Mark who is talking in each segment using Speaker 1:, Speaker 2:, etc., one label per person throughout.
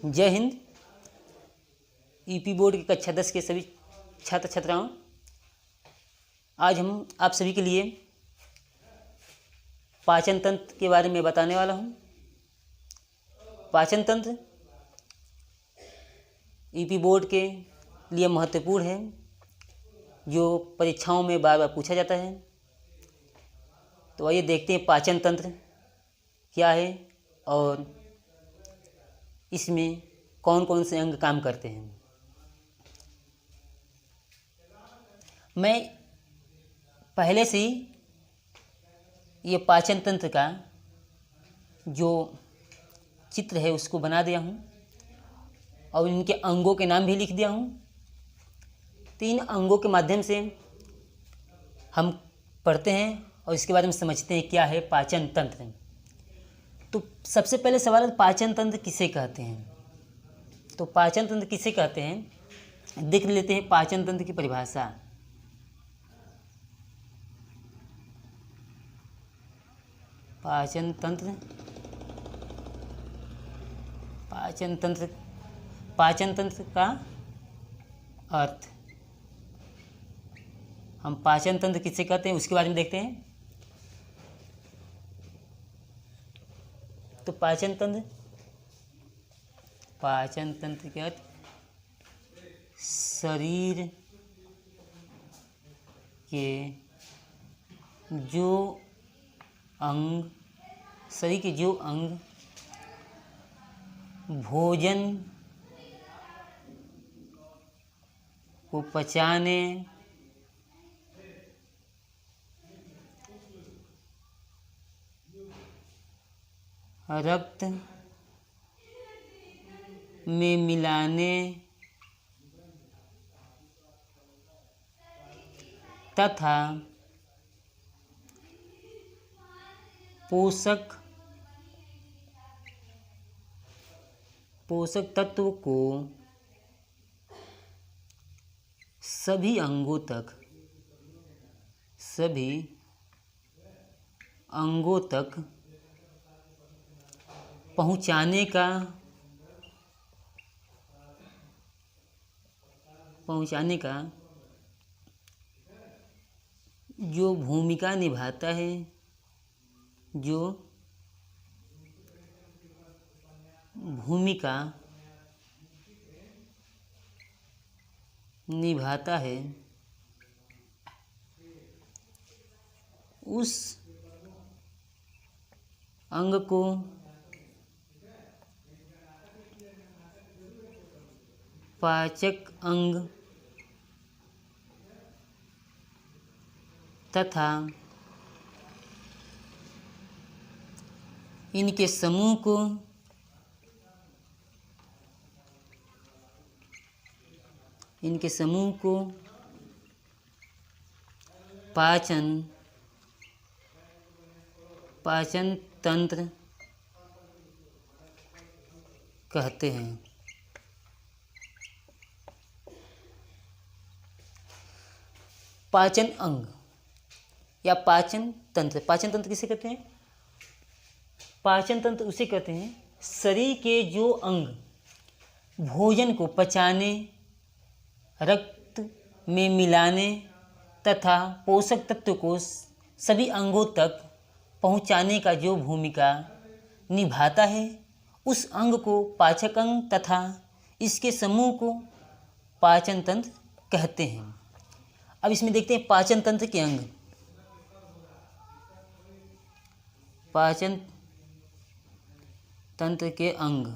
Speaker 1: जय Hind. UP board की कक्षा 10 के सभी छात्र छात्राओं, आज हम आप सभी के लिए पाचन तंत्र के बारे में बताने वाला हूँ। पाचन तंत्र यूपी बोर्ड के लिए महत्वपूर्ण है, जो परीक्षाओं में बार बार पूछा जाता है। तो आइए देखते हैं पाचन तंत्र क्या है और इसमें कौन कौन से अंग काम करते हैं। मैं पहले से ही ये पाचन तंत्र का जो चित्र है उसको बना दिया हूँ और इनके अंगों के नाम भी लिख दिया हूँ। तो इन अंगों के माध्यम से हम पढ़ते हैं और इसके बारे में समझते हैं क्या है पाचन तंत्र। तो सबसे पहले सवाल है, पाचन तंत्र किसे कहते हैं। तो पाचन तंत्र किसे कहते हैं, देख लेते हैं पाचन तंत्र की परिभाषा। पाचन तंत्र पाचन तंत्र का अर्थ, हम पाचन तंत्र किसे कहते हैं उसके बारे में देखते हैं। तो पाचन तंत्र के अर्थ शरीर के जो अंग भोजन को पचाने, रक्त में मिलाने तथा पोषक तत्व को सभी अंगों तक पहुंचाने का जो भूमिका निभाता है, उस अंग को पाचक अंग तथा इनके समूह को पाचन तंत्र कहते हैं। पाचन अंग या पाचन तंत्र किसे कहते हैं। पाचन तंत्र उसे कहते हैं शरीर के जो अंग भोजन को पचाने, रक्त में मिलाने तथा पोषक तत्व को सभी अंगों तक पहुंचाने का जो भूमिका निभाता है, उस अंग को पाचक अंग तथा इसके समूह को पाचन तंत्र कहते हैं। अब इसमें देखते हैं पाचन तंत्र के अंग। पाचन तंत्र के अंग,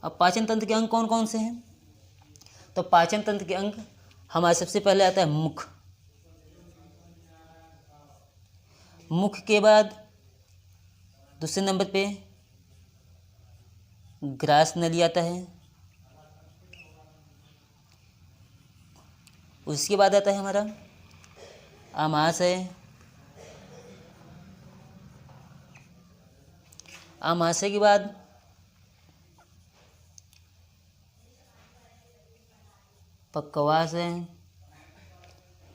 Speaker 1: अब पाचन तंत्र के अंग कौन कौन से हैं। तो पाचन तंत्र के अंग हमारे सबसे पहले आता है मुख के बाद दूसरे नंबर पे ग्रास नली आता है, उसके बाद आता है हमारा आमाशय, आमाशय के बाद पक्वाशय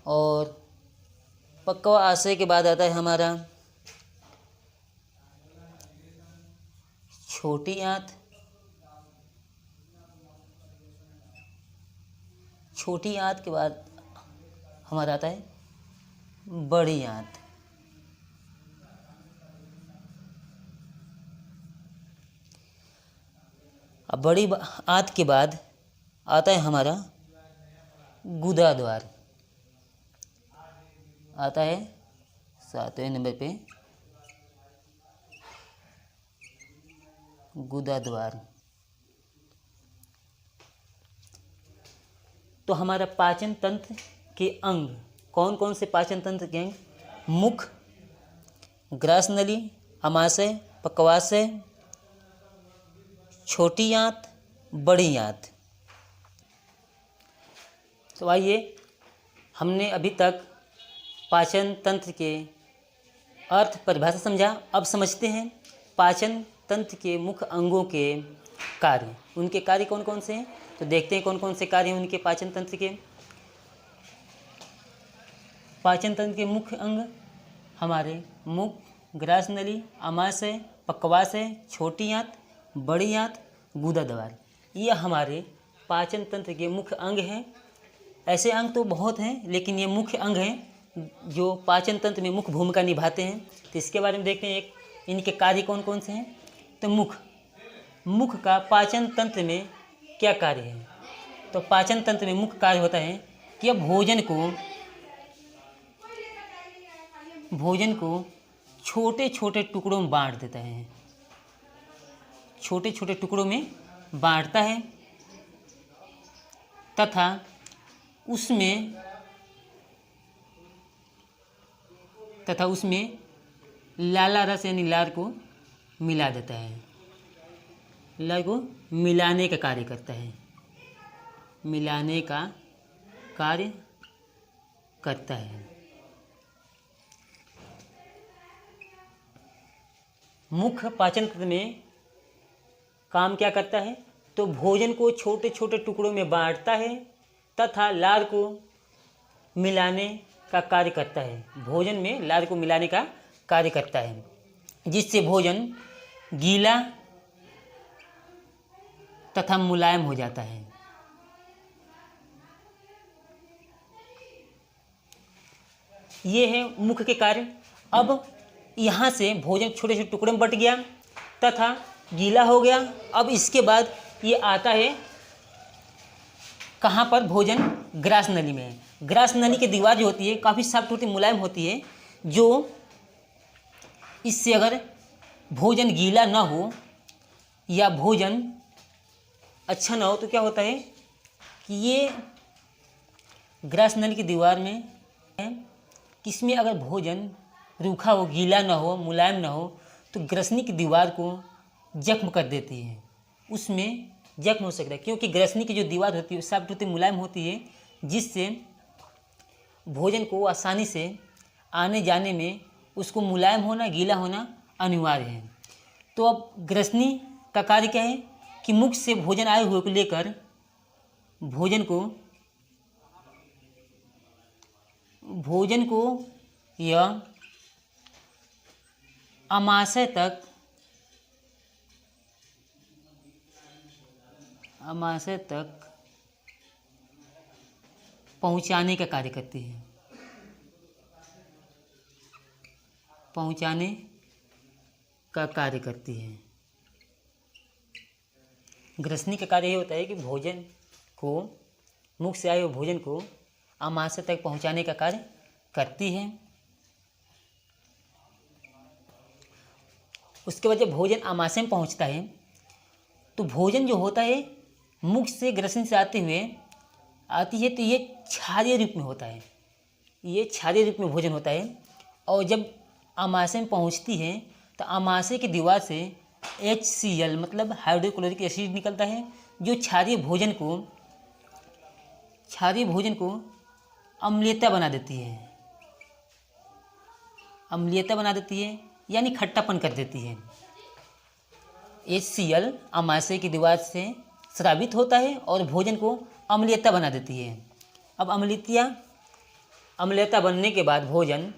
Speaker 1: और पक्वाशय के बाद आता है हमारा छोटी आंत छोटी आंत के बाद हमारा आता है बड़ी आंत। अब बड़ी आंत के बाद आता है हमारा गुदा द्वार, आता है 7वें नंबर पे गुदा द्वार। तो हमारा पाचन तंत्र के अंग कौन कौन से पाचन तंत्र के अंग? मुख, ग्रास नली, आमाशय, पक्वाशय, छोटी आंत, बड़ी आंत। तो आइए, हमने अभी तक पाचन तंत्र के अर्थ परिभाषा समझा। अब समझते हैं पाचन तंत्र के मुख्य अंगों के कार्य। उनके कार्य कौन कौन से हैं? तो देखते हैं कौन कौन से कार्य हैं उनके पाचन तंत्र के। पाचन तंत्र के मुख्य अंग हमारे मुख, ग्रास नली, आमाशय, पक्वाशय, छोटी आंत, बड़ी आंत, गुदा द्वार। ये हमारे पाचन तंत्र के मुख्य अंग हैं। ऐसे अंग तो बहुत हैं, लेकिन ये मुख्य अंग हैं जो पाचन तंत्र में मुख्य भूमिका निभाते हैं। तो इसके बारे में देखते हैं एक इनके कार्य कौन कौन से हैं। तो मुख का पाचन तंत्र में क्या कार्य है? तो पाचन तंत्र में मुख्य कार्य होता है कि यह भोजन को छोटे छोटे टुकड़ों में बांट देता है, छोटे छोटे टुकड़ों में बांटता है तथा उसमें लाला रस यानी लार को मिला देता है। लार को मिलाने का कार्य करता है, मिलाने का कार्य करता है। मुख्य पाचन तंत्र में काम क्या करता है? तो भोजन को छोटे छोटे टुकड़ों में बांटता है तथा लार को मिलाने का कार्य करता है। भोजन में लार को मिलाने का कार्य करता है, जिससे भोजन गीला तथा मुलायम हो जाता है। ये है मुख के कार्य। अब यहाँ से भोजन छोटे छोटे टुकड़े में बट गया तथा गीला हो गया। अब इसके बाद ये आता है कहाँ पर? भोजन ग्रास नली में। ग्रास नली की दीवार जो होती है काफ़ी सख्त होती है, मुलायम होती है, जो इससे अगर भोजन गीला ना हो या भोजन अच्छा ना हो तो क्या होता है कि ये ग्रास नली की दीवार में है कि इसमें अगर भोजन रूखा हो, गीला ना हो, मुलायम ना हो तो ग्रसनी की दीवार को जख्म कर देती है, उसमें जख्म हो सकता है। क्योंकि ग्रसनी की जो दीवार होती है सॉफ्ट होती है, मुलायम होती है, जिससे भोजन को आसानी से आने जाने में उसको मुलायम होना, गीला होना अनिवार्य है। तो अब ग्रसनी का कार्य क्या है कि मुख से भोजन आए हुए को लेकर भोजन को यह आमाशय तक पहुंचाने का कार्य करती है, पहुंचाने का कार्य करती है। ग्रसनी का कार्य ये होता है कि भोजन को, मुख से आए हुए भोजन को आमाशय तक पहुंचाने का कार्य करती है। उसके बाद जब भोजन आमाशय में पहुंचता है तो भोजन जो होता है मुख से ग्रसनी से आती है तो ये क्षारीय रूप में होता है, ये क्षारीय रूप में भोजन होता है। और जब आमाशय में पहुंचती है तो आमाशय की दीवार से HCl मतलब हाइड्रोक्लोरिक एसिड निकलता है, जो क्षारीय भोजन को अम्लीयता बना देती है, यानी खट्टापन कर देती है। HCl आमाशय की दीवार से स्रावित होता है और भोजन को अम्लीयता बना देती है। अब अम्लीयता बनने के बाद भोजन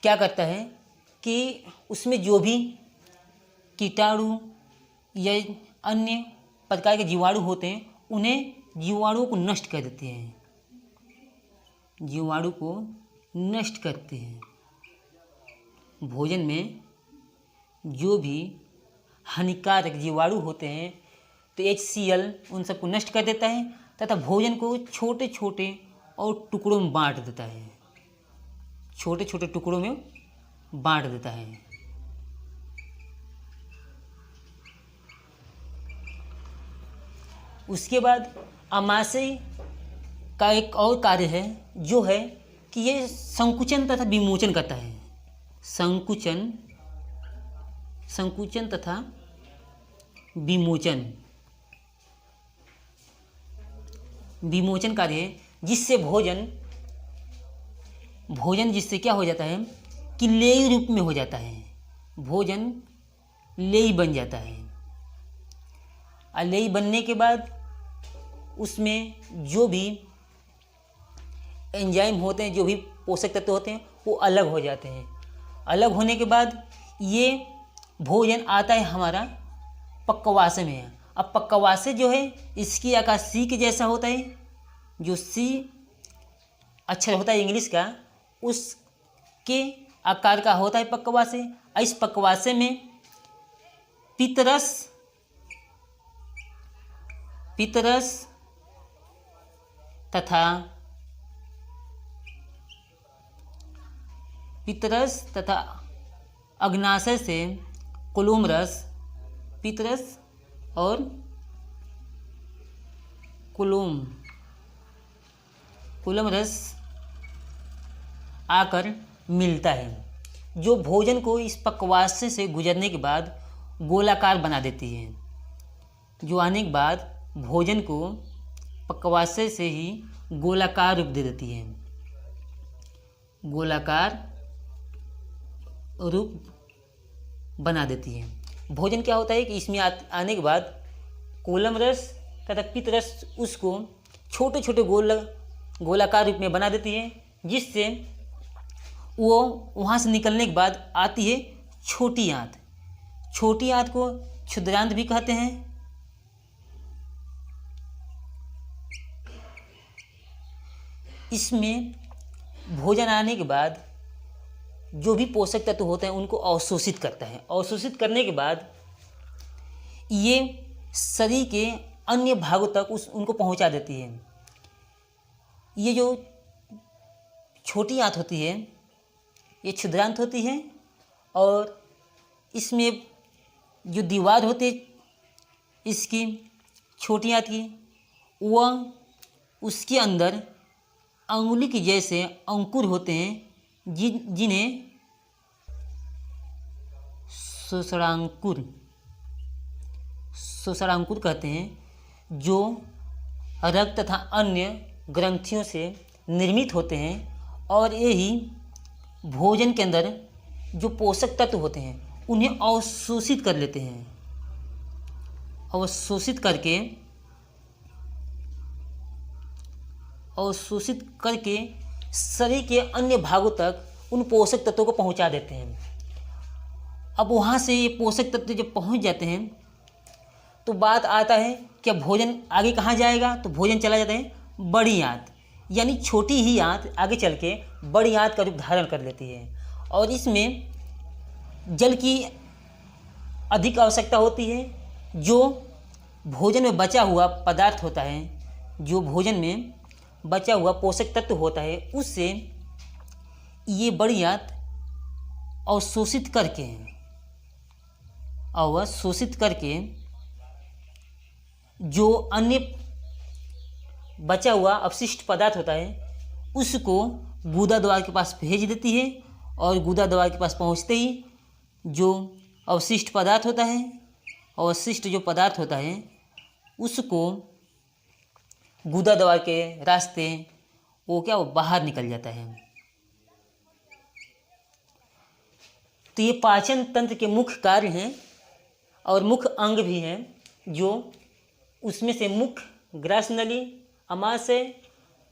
Speaker 1: क्या करता है कि उसमें जो भी कीटाणु या अन्य प्रकार के जीवाणु होते हैं उन्हें जीवाणुओं को नष्ट कर देते हैं, जीवाणु को नष्ट करते हैं। भोजन में जो भी हानिकारक जीवाणु होते हैं तो HCl उन सबको नष्ट कर देता है तथा भोजन को छोटे छोटे और टुकड़ों में बांट देता है, छोटे छोटे टुकड़ों में बांट देता है। उसके बाद अमाशय का एक और कार्य है जो है कि ये संकुचन तथा विमोचन करता है, संकुचन तथा विमोचन कार्य है, जिससे भोजन जिससे क्या हो जाता है कि लेई रूप में हो जाता है, भोजन लेई बन जाता है। और लेई बनने के बाद उसमें जो भी एंजाइम होते हैं, जो भी पोषक तत्व होते हैं वो अलग हो जाते हैं। अलग होने के बाद ये भोजन आता है हमारा पक्वाशय में। अब पक्वाशय जो है इसकी आकार सी के जैसा होता है, जो सी अक्षर होता है इंग्लिश का, उसके आकार का होता है पक्वाशय। इस पक्वाशय में पित्तरस तथा अग्नाशय से कुलुम रस, पित्तरस और कुलम रस आकर मिलता है, जो भोजन को इस पक्वाशय से गुजरने के बाद गोलाकार बना देती है, जो आने के बाद भोजन को पक्वाशय से ही गोलाकार रूप दे देती है, गोलाकार रूप बना देती है। भोजन क्या होता है कि इसमें आने के बाद कोलम रस तथा पित्त रस उसको छोटे छोटे गोलाकार रूप में बना देती है, जिससे वो वहाँ से निकलने के बाद आती है छोटी आंत। छोटी आंत को क्षुद्रांत भी कहते हैं। इसमें भोजन आने के बाद जो भी पोषक तत्व होते हैं उनको अवशोषित करता है। अवशोषित करने के बाद ये शरीर के अन्य भागों तक उनको पहुंचा देती है। ये जो छोटी आंत होती है ये क्षुद्रांत होती है, और इसमें जो दीवार होती है इसकी छोटी आंत की, वह उसके अंदर अंगुली के जैसे अंकुर होते हैं, जिन्हें शोषणांकुर कहते हैं, जो रक्त तथा अन्य ग्रंथियों से निर्मित होते हैं। और यही भोजन के अंदर जो पोषक तत्व होते हैं उन्हें अवशोषित कर लेते हैं। अवशोषित करके शरीर के अन्य भागों तक उन पोषक तत्वों को पहुंचा देते हैं। अब वहाँ से ये पोषक तत्व जब पहुंच जाते हैं तो बात आता है कि अब भोजन आगे कहाँ जाएगा, तो भोजन चला जाता है बड़ी आंत, यानी छोटी ही आंत आगे चल के बड़ी आंत का रूप धारण कर लेती है। और इसमें जल की अधिक आवश्यकता होती है। जो भोजन में बचा हुआ पदार्थ होता है, जो भोजन में बचा हुआ पोषक तत्व होता है, उससे ये बड़ी आंत अवशोषित करके जो अन्य बचा हुआ अपशिष्ट पदार्थ होता है उसको गुदा द्वार के पास भेज देती है। और गुदा द्वार के पास पहुंचते ही जो अवशिष्ट पदार्थ होता है उसको गुदा द्वार के रास्ते वो बाहर निकल जाता है। तो ये पाचन तंत्र के मुख्य कार्य हैं और मुख्य अंग भी हैं, जो उसमें से मुख्य ग्रास नली, अमाशय,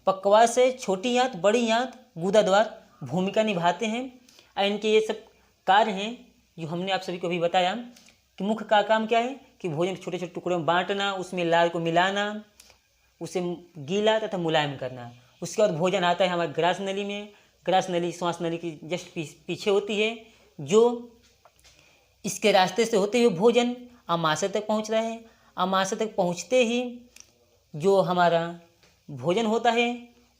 Speaker 1: पक्वाशय, छोटी आंत, बड़ी आंत, गुदा द्वार भूमिका निभाते हैं। और इनके ये सब कार्य हैं जो हमने आप सभी को भी बताया कि मुख्य का काम क्या है कि भोजन छोटे छोटे टुकड़ों में बांटना, उसमें लार को मिलाना, उसे गीला तथा मुलायम करना। उसके बाद भोजन आता है हमारे ग्रास नली में। ग्रास नली श्वास नली की जस्ट पीछे होती है, जो इसके रास्ते से होते हुए भोजन अमाशय तक पहुंच रहा है। अमाशय तक पहुंचते ही जो हमारा भोजन होता है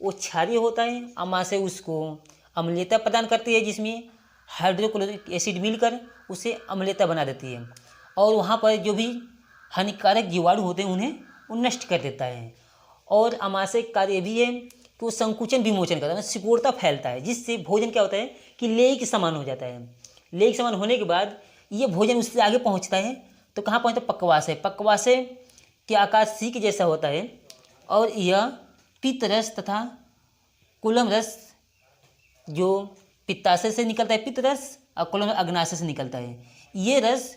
Speaker 1: वो क्षारीय होता है। अमाशय उसको अम्लीयता प्रदान करती है, जिसमें हाइड्रोक्लोरिक एसिड मिलकर उसे अम्लीयता बना देती है, और वहाँ पर जो भी हानिकारक जीवाणु होते हैं उन्हें वो नष्ट कर देता है। और अमाशय कार्य भी है कि वो संकुचन विमोचन करता है, मतलब सिकुड़ता फैलता है, जिससे भोजन क्या होता है कि लेई के समान हो जाता है। लेई के समान होने के बाद ये भोजन उससे आगे पहुँचता है, तो कहाँ पहुँचता है? पक्वाशय। पक्वाशय के आकार सी के जैसा होता है, और यह पित्त रस तथा कुलम रस, जो पित्ताशय से निकलता है पित्त रस, और कुलम अग्नाशय से निकलता है। ये रस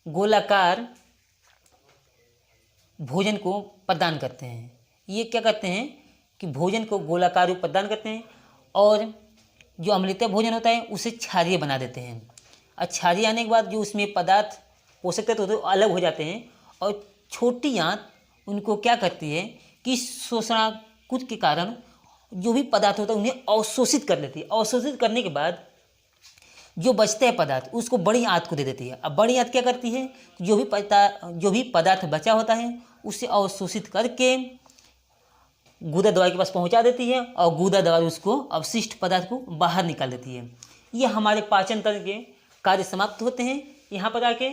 Speaker 1: गोलाकार भोजन को प्रदान करते हैं। ये क्या करते हैं कि भोजन को गोलाकार रूप प्रदान करते हैं, और जो अम्लीय भोजन होता है उसे क्षारीय बना देते हैं। और क्षारीय आने के बाद जो उसमें पदार्थ पोषक तत्व होते हैं अलग हो जाते हैं, और छोटी आंत उनको क्या करती है कि शोषणाकुत के कारण जो भी पदार्थ होता है उन्हें अवशोषित कर लेती है। अवशोषित करने के बाद जो बचते हैं पदार्थ उसको बड़ी आंत को दे देती है। अब बड़ी आंत क्या करती है? जो भी पदार्थ बचा होता है उसे अवशोषित करके गुदा द्वार के पास पहुंचा देती है, और गुदा द्वार उसको अवशिष्ट पदार्थ को बाहर निकाल देती है। ये हमारे पाचन तंत्र के कार्य समाप्त होते हैं यहाँ पर आके।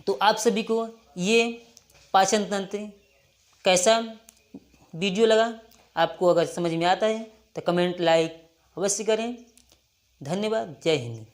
Speaker 1: तो आप सभी को ये पाचन तंत्र कैसा वीडियो लगा? आपको अगर समझ में आता है तो कमेंट लाइक अवश्य करें। धन्यवाद। जय हिंद।